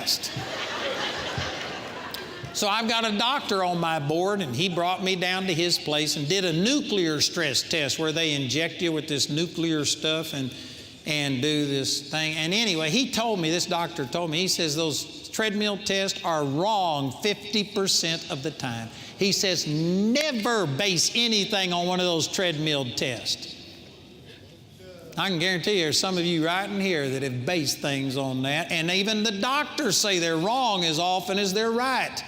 test. So I've got a doctor on my board, and he brought me down to his place and did a nuclear stress test where they inject you with this nuclear stuff and do this thing. And anyway, this doctor told me, he says those treadmill tests are wrong 50% of the time. He says never base anything on one of those treadmill tests. I can guarantee you there's some of you right in here that have based things on that, and even the doctors say they're wrong as often as they're right.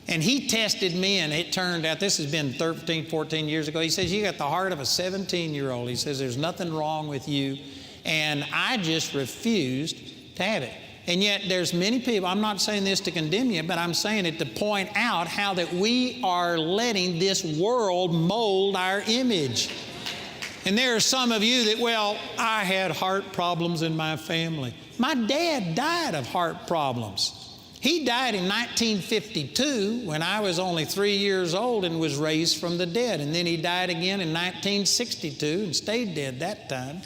And he tested me, and it turned out, this has been 13, 14 years ago, he says, you got the heart of a 17-year-old. He says, there's nothing wrong with you. And I just refused to have it. And yet there's many people, I'm not saying this to condemn you, but I'm saying it to point out how that we are letting this world mold our image. And there are some of you that, well, I had heart problems in my family. My dad died of heart problems. He died in 1952 when I was only 3 years old and was raised from the dead. And then he died again in 1962 and stayed dead that time.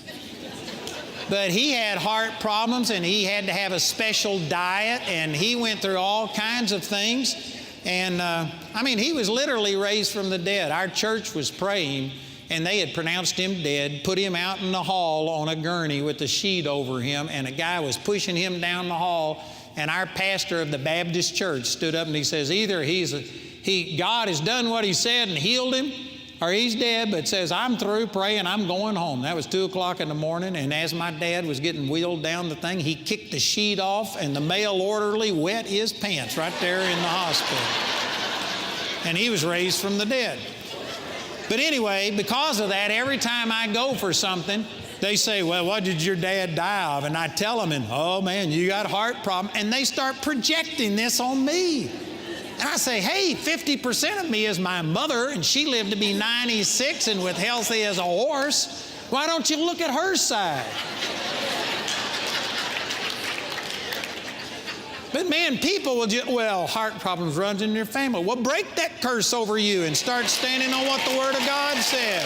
But he had heart problems, and he had to have a special diet, and he went through all kinds of things. And he was literally raised from the dead. Our church was praying, and they had pronounced him dead, put him out in the hall on a gurney with a sheet over him, and a guy was pushing him down the hall. And our pastor of the Baptist church stood up and he says, either God has done what he said and healed him, or he's dead, but says, I'm through praying, I'm going home. That was 2 o'clock in the morning, and as my dad was getting wheeled down the thing, he kicked the sheet off, and the male orderly wet his pants right there in the hospital. And he was raised from the dead. But anyway, because of that, every time I go for something, they say, well, what did your dad die of? And I tell them, oh man, you got a heart problem. And they start projecting this on me. And I say, hey, 50% of me is my mother, and she lived to be 96 and with healthy as a horse. Why don't you look at her side? But man, people will just, well, heart problems runs in your family. Well, break that curse over you and start standing on what the Word of God says.